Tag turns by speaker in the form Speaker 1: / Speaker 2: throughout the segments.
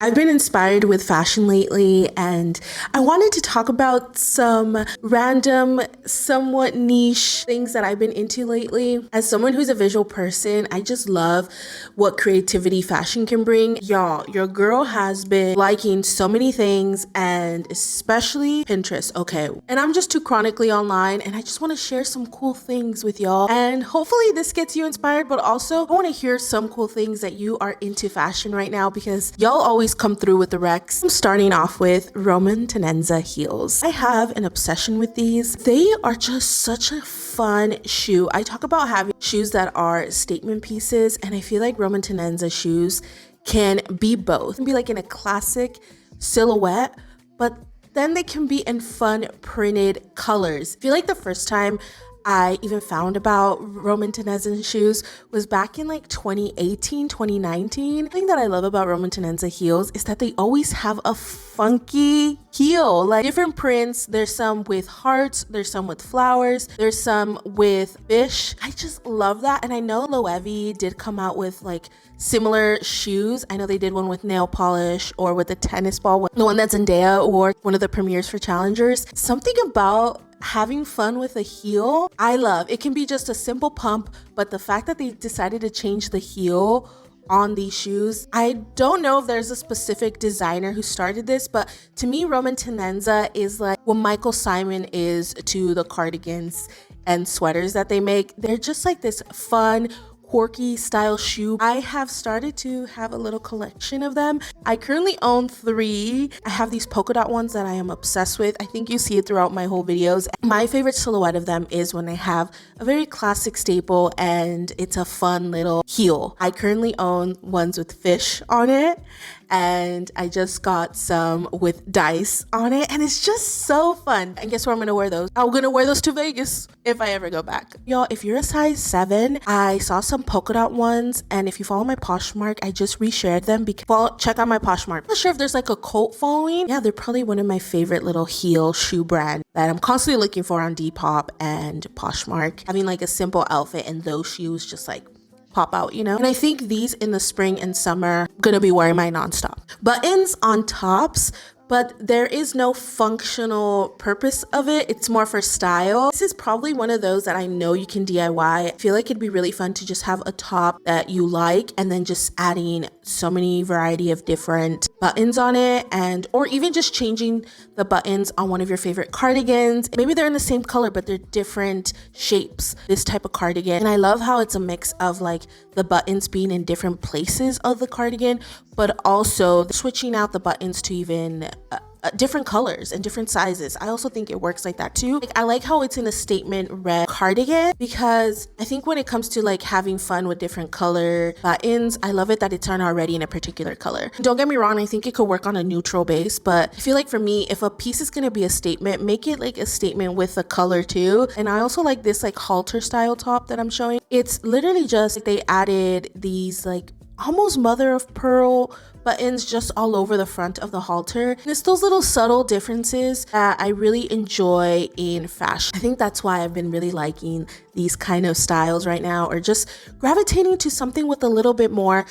Speaker 1: I've been inspired with fashion lately, and I wanted to talk about some random, somewhat niche things that I've been into lately. As someone who's a visual person, I just love what creativity fashion can bring. Y'all, your girl has been liking so many things, and especially Pinterest, okay? And I'm just too chronically online, and I just want to share some cool things with y'all. And hopefully this gets you inspired, but also I want to hear some cool things that you are into fashion right now, because y'all always come through with the recs. I'm starting off with Roman Tenenza heels. I have an obsession with these. They are just such a fun shoe. I talk about having shoes that are statement pieces, and I feel like Roman Tenenza shoes can be both. Can be like in a classic silhouette, but then they can be in fun printed colors. I feel like the first time I even found about Roman Tenenza shoes was back in like 2018, 2019. The thing that I love about Roman Tenenza heels is that they always have a funky heel, like different prints. There's some with hearts, there's some with flowers, there's some with fish. I just love that. And I know Loewe did come out with like similar shoes. I know they did one with nail polish or with a tennis ball, the one that Zendaya wore, one of the premieres for Challengers. Something about having fun with a heel, I love. It can be just a simple pump, but the fact that they decided to change the heel on these shoes, I don't know if there's a specific designer who started this, but to me, Roman Tenenza is like what Michael Simon is to the cardigans and sweaters that they make. They're just like this fun, quirky style shoe. I have started to have a little collection of them. I currently own 3. I have these polka dot ones that I am obsessed with. I think you see it throughout my whole videos. My favorite silhouette of them is when they have a very classic staple and it's a fun little heel. I currently own ones with fish on it, and I just got some with dice on it, and it's just so fun. And guess where I'm gonna wear those? I'm gonna wear those to Vegas if I ever go back. Y'all, if you're a size 7, I saw some polka dot ones, and if you follow my Poshmark, I just reshared them because, well, check out my Poshmark. I'm not sure if there's like a cult following. Yeah, they're probably one of my favorite little heel shoe brand that I'm constantly looking for on Depop and Poshmark. Having like a simple outfit and those shoes just like pop out, you know? And I think these in the spring and summer, I'm gonna be wearing mine nonstop. Buttons on tops, but there is no functional purpose of it. It's more for style. This is probably one of those that I know you can DIY. I feel like it'd be really fun to just have a top that you like and then just adding so many variety of different buttons on it, and or even just changing the buttons on one of your favorite cardigans. Maybe they're in the same color, but they're different shapes, this type of cardigan. And I love how it's a mix of like the buttons being in different places of the cardigan, but also switching out the buttons to even different colors and different sizes. I also think it works like that too. Like, I like how it's in a statement red cardigan, because I think when it comes to like having fun with different color buttons, I love it that it's not already in a particular color. Don't get me wrong, I think it could work on a neutral base, but I feel like for me, if a piece is gonna be a statement, make it like a statement with a color too. And I also like this like halter style top that I'm showing. It's literally just like they added these like almost mother of pearl buttons just all over the front of the halter. And it's those little subtle differences that I really enjoy in fashion. I think that's why I've been really liking these kind of styles right now, or just gravitating to something with a little bit more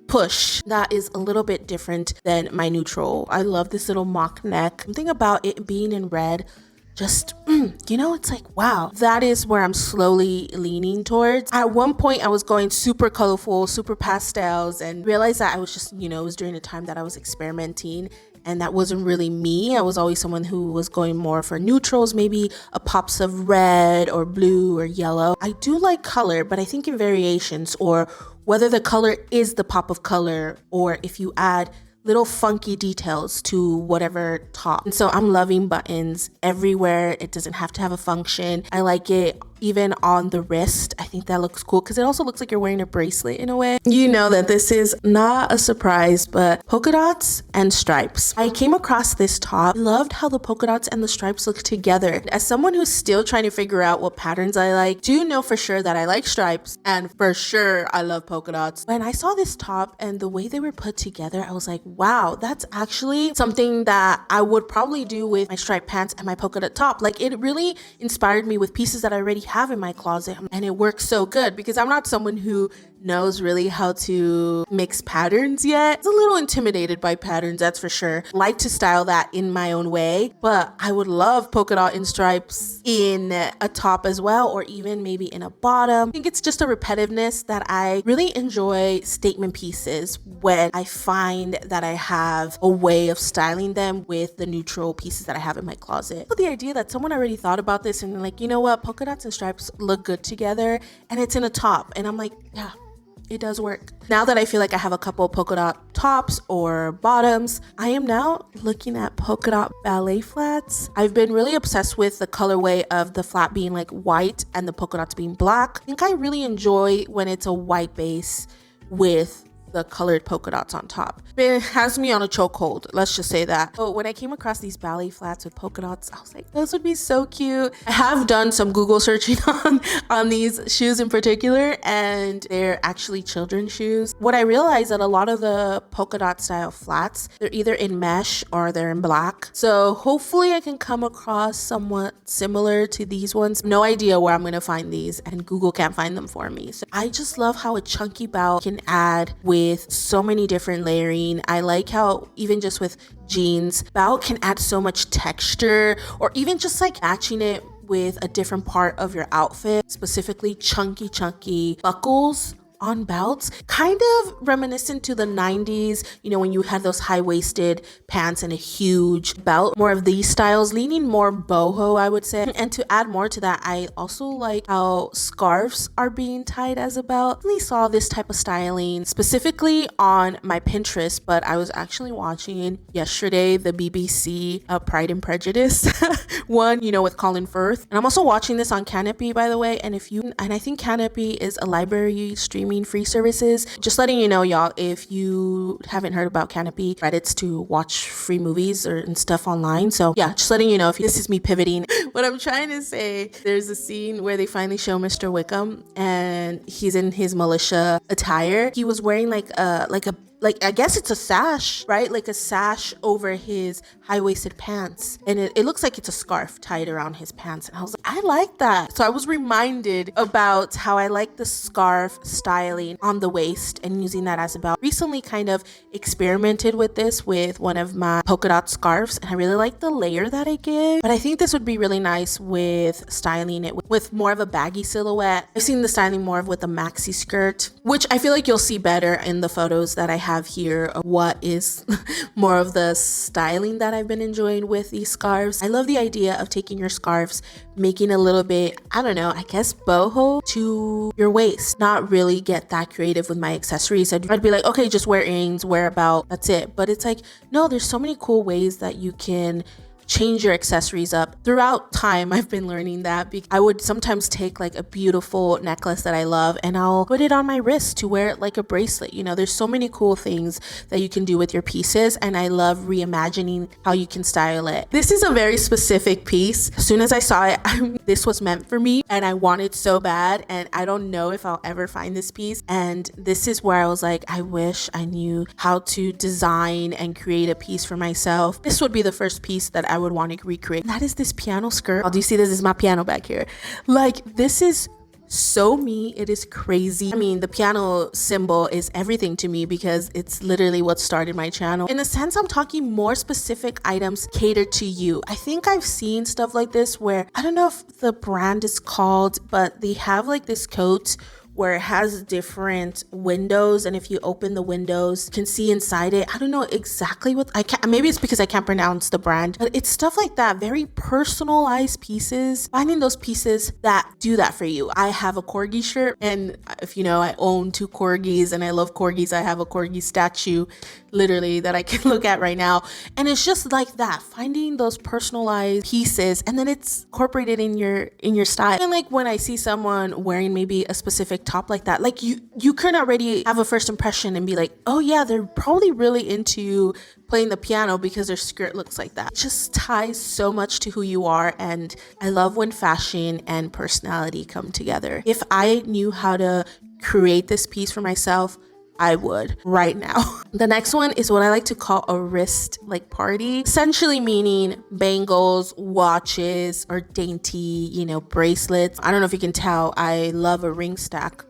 Speaker 1: push that is a little bit different than my neutral. I love this little mock neck. Something about it being in red, just, you know, it's like, wow, that is where I'm slowly leaning towards. At one point, I was going super colorful, super pastels, and realized that I was just, you know, it was during a time that I was experimenting, and that wasn't really me. I was always someone who was going more for neutrals, maybe a pops of red or blue or yellow. I do like color, but I think in variations, or whether the color is the pop of color, or if you add little funky details to whatever top. And so I'm loving buttons everywhere. It doesn't have to have a function. I like it even on the wrist. I think that looks cool because it also looks like you're wearing a bracelet in a way. You know that this is not a surprise, but polka dots and stripes. I came across this top. I loved how the polka dots and the stripes look together. As someone who's still trying to figure out what patterns I like, do know for sure that I like stripes, and for sure I love polka dots. When I saw this top and the way they were put together, I was like, wow, that's actually something that I would probably do with my striped pants and my polka dot top. Like, it really inspired me with pieces that I already have in my closet, and it works so good because I'm not someone who knows really how to mix patterns yet. It's a little intimidated by patterns, that's for sure. Like to style that in my own way, but I would love polka dot and stripes in a top as well, or even maybe in a bottom. I think it's just a repetitiveness that I really enjoy statement pieces when I find that I have a way of styling them with the neutral pieces that I have in my closet. But the idea that someone already thought about this and like, you know what, polka dots and stripes look good together and it's in a top. And I'm like, yeah, it does work. Now that I feel like I have a couple polka dot tops or bottoms, I am now looking at polka dot ballet flats. I've been really obsessed with the colorway of the flat being like white and the polka dots being black. I think I really enjoy when it's a white base with the colored polka dots on top. It has me on a chokehold, let's just say that. But when I came across these ballet flats with polka dots, I was like, those would be so cute. I have done some Google searching on these shoes in particular, and they're actually children's shoes. What I realized that a lot of the polka dot style flats, they're either in mesh or they're in black. So hopefully I can come across somewhat similar to these ones. No idea where I'm gonna find these, and Google can't find them for me. So I just love how a chunky belt can add with so many different layering. I like how even just with jeans, belt can add so much texture, or even just like matching it with a different part of your outfit, specifically chunky buckles on belts, kind of reminiscent to the 90s, you know, when you had those high-waisted pants and a huge belt. More of these styles, leaning more boho, I would say. And to add more to that, I also like how scarves are being tied as a belt. I saw this type of styling specifically on my Pinterest, but I was actually watching yesterday the BBC Pride and Prejudice one, you know, with Colin Firth. And I'm also watching this on Canopy, by the way. And I think Canopy is a library streaming free services. Just letting you know, y'all, if you haven't heard about Canopy, credits to watch free movies and stuff online. So yeah, just letting you know, if this is me pivoting. What I'm trying to say, there's a scene where they finally show Mr. Wickham and he's in his militia attire. He was wearing like I guess it's a sash, right? Like a sash over his high-waisted pants. And it looks like it's a scarf tied around his pants. And I was like, I like that. So I was reminded about how I like the scarf styling on the waist and using that as a belt. Recently kind of experimented with this with one of my polka dot scarves. And I really like the layer that I give. But I think this would be really nice with styling it with more of a baggy silhouette. I've seen the styling more of with a maxi skirt, which I feel like you'll see better in the photos that I have here of what is more of the styling that I've been enjoying with these scarves. I love the idea of taking your scarves, making a little bit, I don't know, I guess boho to your waist. Not really get that creative with my accessories. I'd be like, okay, just wear earrings, wear a belt, that's it. But it's like, no, there's so many cool ways that you can change your accessories up. Throughout time, I've been learning that I would sometimes take like a beautiful necklace that I love and I'll put it on my wrist to wear it like a bracelet. You know, there's so many cool things that you can do with your pieces, and I love reimagining how you can style it. This is a very specific piece. As soon as I saw it, this was meant for me and I want it so bad, and I don't know if I'll ever find this piece. And this is where I was like, I wish I knew how to design and create a piece for myself. This would be the first piece that I would want to recreate. That is this piano skirt. Oh, do you see this? Is my piano back here. Like, this is so me. It is crazy. I mean, the piano symbol is everything to me because it's literally what started my channel. In a sense, I'm talking more specific items catered to you. I think I've seen stuff like this where, I don't know if the brand is called, but they have like this coat where it has different windows, and if you open the windows, you can see inside it. I don't know exactly what maybe it's because I can't pronounce the brand, but it's stuff like that. Very personalized pieces. Finding those pieces that do that for you. I have a corgi shirt, and if you know, I own 2 corgis and I love corgis. I have a corgi statue literally that I can look at right now. And it's just like that, finding those personalized pieces, and then it's incorporated in your style. And like when I see someone wearing maybe a specific top like that, like you can already have a first impression and be like, oh yeah, they're probably really into playing the piano because their skirt looks like that. It just ties so much to who you are, and I love when fashion and personality come together. If I knew how to create this piece for myself, I would right now. The next one is what I like to call a wrist like party, essentially meaning bangles, watches, or dainty, bracelets. I don't know if you can tell, I love a ring stack.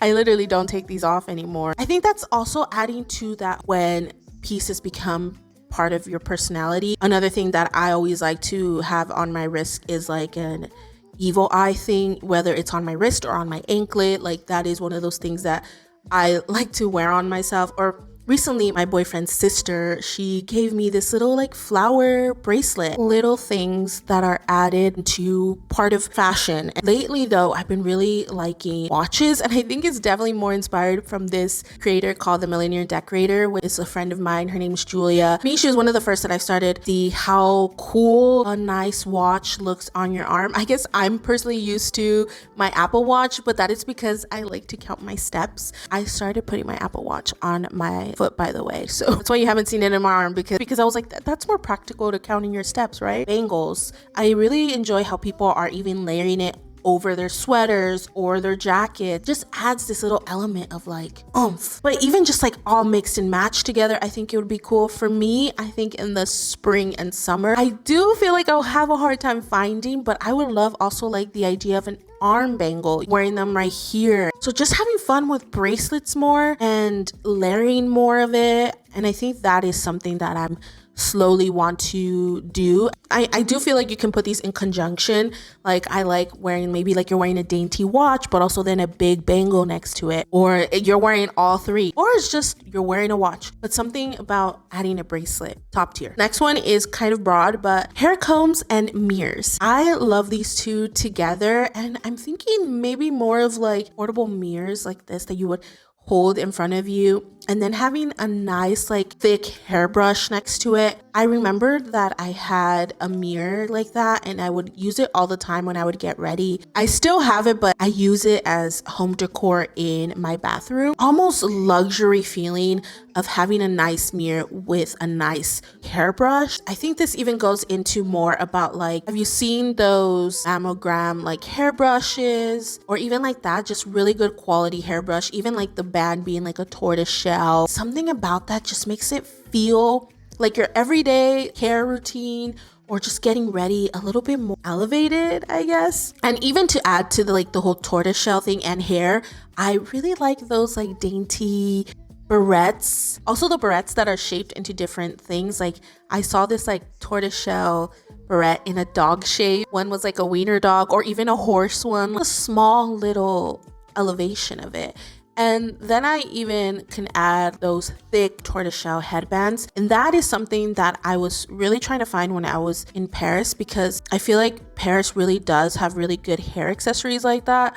Speaker 1: I literally don't take these off anymore. I think that's also adding to that when pieces become part of your personality. Another thing that I always like to have on my wrist is like an evil eye thing, whether it's on my wrist or on my anklet. Like that is one of those things that I like to wear on myself. Or recently, my boyfriend's sister, she gave me this little like flower bracelet, little things that are added to part of fashion. And lately though, I've been really liking watches, and I think it's definitely more inspired from this creator called the Millionaire Decorator, which is a friend of mine. Her name's Julia. She was one of the first that I started see how cool a nice watch looks on your arm. I guess I'm personally used to my Apple Watch, but that is because I like to count my steps. I started putting my Apple Watch on my foot, by the way, so that's why you haven't seen it in my arm, because I was like, that's more practical to counting your steps, right? Bangles, I really enjoy how people are even layering it over their sweaters or their jacket. Just adds this little element of like oomph. But even just like all mixed and matched together, I think it would be cool. For me, I think in the spring and summer, I do feel like I'll have a hard time finding, but I would love also like the idea of an arm bangle, wearing them right here. So just having fun with bracelets more and layering more of it. And I think that is something that I'm slowly want to do. I do feel like you can put these in conjunction. Like I like wearing, maybe like you're wearing a dainty watch, but also then a big bangle next to it, or you're wearing all three, or it's just you're wearing a watch, but something about adding a bracelet, top tier. Next one is kind of broad, but hair combs and mirrors. I love these two together, and I'm thinking maybe more of like portable mirrors like this that you would hold in front of you, and then having a nice like thick hairbrush next to it. I remembered that I had a mirror like that, and I would use it all the time when I would get ready. I still have it, but I use it as home decor in my bathroom. Almost luxury feeling of having a nice mirror with a nice hairbrush. I think this even goes into more about like, have you seen those mammogram like hairbrushes, or even like that, just really good quality hairbrush, even like the band being like a tortoise shell. Something about that just makes it feel like your everyday hair routine or just getting ready a little bit more elevated, I guess. And even to add to the whole tortoise shell thing and hair, I really like those like dainty barrettes. Also the barrettes that are shaped into different things. Like I saw this like tortoise shell barrette in a dog shape. One was like a wiener dog, or even a horse one. A small little elevation of it. And then I even can add those thick tortoiseshell headbands. And that is something that I was really trying to find when I was in Paris, because I feel like Paris really does have really good hair accessories like that.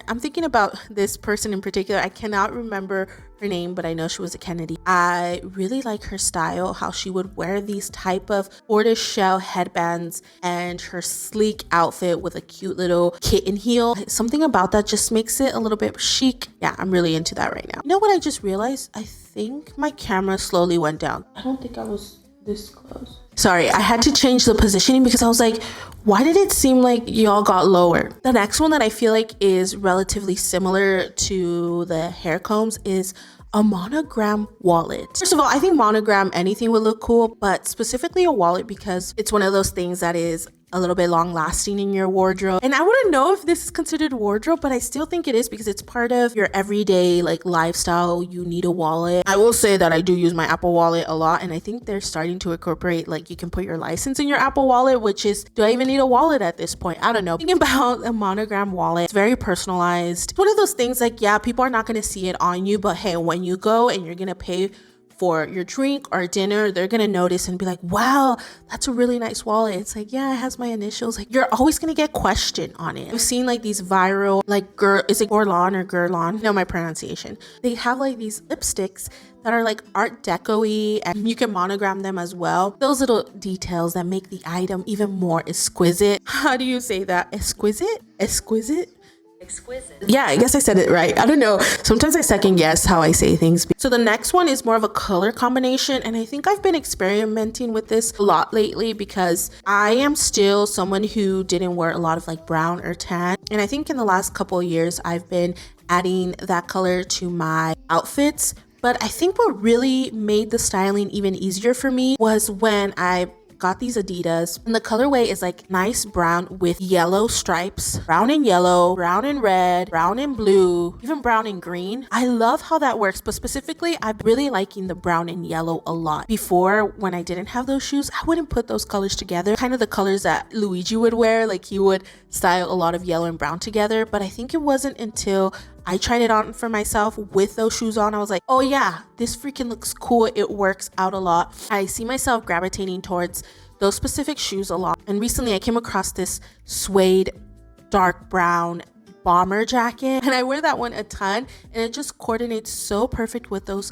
Speaker 1: I'm thinking about this person in particular. I cannot remember her name, but I know she was a Kennedy. I really like her style, how she would wear these type of tortoiseshell headbands and her sleek outfit with a cute little kitten heel. Something about that just makes it a little bit chic. Yeah, I'm really into that right now. You know what I just realized? I think my camera slowly went down. I don't think I was this close. Sorry, I had to change the positioning because I was like, why did it seem like y'all got lower? The next one that I feel like is relatively similar to the hair combs is a monogram wallet. First of all, I think monogram anything would look cool, but specifically a wallet because it's one of those things that is a little bit long lasting in your wardrobe. And I wouldn't know if this is considered wardrobe, but I still think it is because it's part of your everyday like lifestyle. You need a wallet. I will say that I do use my Apple Wallet a lot, and I think they're starting to incorporate like you can put your license in your Apple Wallet, which is, do I even need a wallet at this point? I don't know. Thinking about a monogram wallet, it's very personalized. It's one of those things like, yeah, people are not going to see it on you, but hey, when you go and you're going to pay for your drink or dinner, they're gonna notice and be like, wow, that's a really nice wallet. It's like, yeah, it has my initials. Like, you're always gonna get questioned on it. I've seen like these viral, like is it Guerlain or Guerlain? No, my pronunciation. They have like these lipsticks that are like art deco-y, and you can monogram them as well. Those little details that make the item even more exquisite. How do you say that? Exquisite? Exquisite?
Speaker 2: exquisite.
Speaker 1: Yeah, I guess I said it right. I don't know. Sometimes I second guess how I say things. So the next one is more of a color combination. And I think I've been experimenting with this a lot lately because I am still someone who didn't wear a lot of like brown or tan. And I think in the last couple of years, I've been adding that color to my outfits. But I think what really made the styling even easier for me was when I got these Adidas, and the colorway is like nice brown with yellow stripes, brown and yellow, brown and red, brown and blue, even brown and green. I love how that works, but specifically I'm really liking the brown and yellow a lot. Before, when I didn't have those shoes, I wouldn't put those colors together, kind of the colors that Luigi would wear. Like he would style a lot of yellow and brown together, but I think it wasn't until I tried it on for myself with those shoes on. I was like, oh yeah, this freaking looks cool. It works out a lot. I see myself gravitating towards those specific shoes a lot. And recently I came across this suede dark brown bomber jacket, and I wear that one a ton, and it just coordinates so perfect with those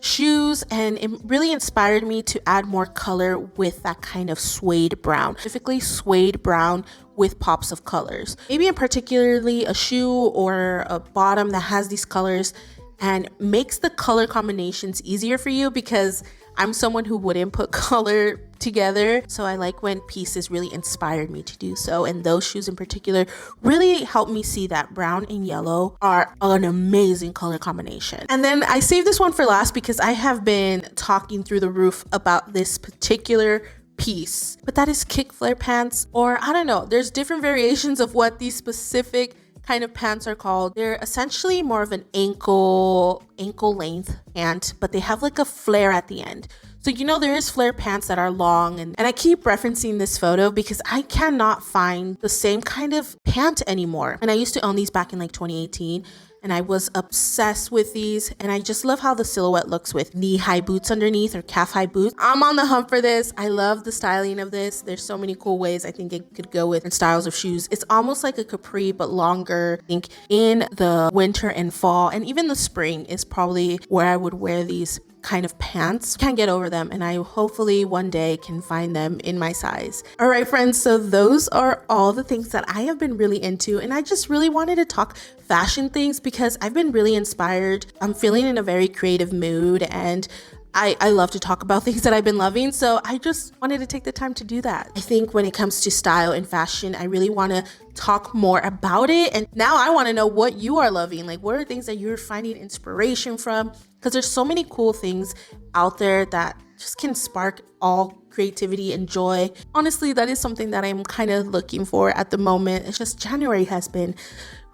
Speaker 1: shoes, and it really inspired me to add more color with that kind of suede brown, specifically suede brown with pops of colors. Maybe in particularly a shoe or a bottom that has these colors and makes the color combinations easier for you, because I'm someone who wouldn't put color together. So I like when pieces really inspired me to do so. And those shoes in particular really helped me see that brown and yellow are an amazing color combination. And then I saved this one for last because I have been talking through the roof about this particular piece, but that is kick flare pants, or I don't know, there's different variations of what these specific kind of pants are called. They're essentially more of an ankle length pant, but they have like a flare at the end. So you know, there is flare pants that are long, and I keep referencing this photo because I cannot find the same kind of pant anymore. And I used to own these back in like 2018, and I was obsessed with these, and I just love how the silhouette looks with knee-high boots underneath or calf-high boots. I'm on the hunt for this. I love the styling of this. There's so many cool ways I think it could go with different styles of shoes. It's almost like a capri but longer. I think in the winter and fall, and even the spring is probably where I would wear these kind of pants. Can't get over them, and I hopefully one day can find them in my size. All right, friends, so those are all the things that I have been really into, and I just really wanted to talk fashion things because I've been really inspired. I'm feeling in a very creative mood, and I love to talk about things that I've been loving, so I just wanted to take the time to do that. I think when it comes to style and fashion, I really want to talk more about it, and now I want to know what you are loving. Like, what are things that you're finding inspiration from? Because there's so many cool things out there that just can spark all creativity and joy. Honestly, that is something that I'm kind of looking for at the moment. It's just January has been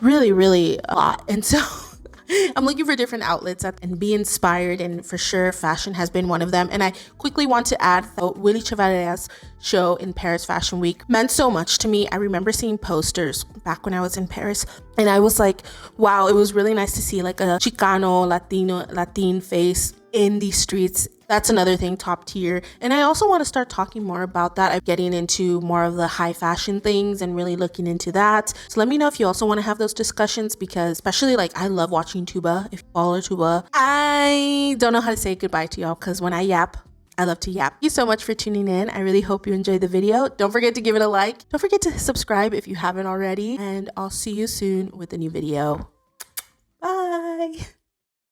Speaker 1: really a lot, and so I'm looking for different outlets and be inspired, and for sure fashion has been one of them. And I quickly want to add that Willy Chevalier's show in Paris Fashion Week meant so much to me. I remember seeing posters back when I was in Paris, and I was like, wow, it was really nice to see like a Chicano, Latin face in these streets. That's another thing, top tier. And I also want to start talking more about that. I'm getting into more of the high fashion things and really looking into that. So let me know if you also want to have those discussions, because especially like I love watching Tuba. If you follow Tuba, I don't know how to say goodbye to y'all, because when I yap, I love to yap. Thank you so much for tuning in. I really hope you enjoyed the video. Don't forget to give it a like. Don't forget to subscribe if you haven't already. And I'll see you soon with a new video. Bye.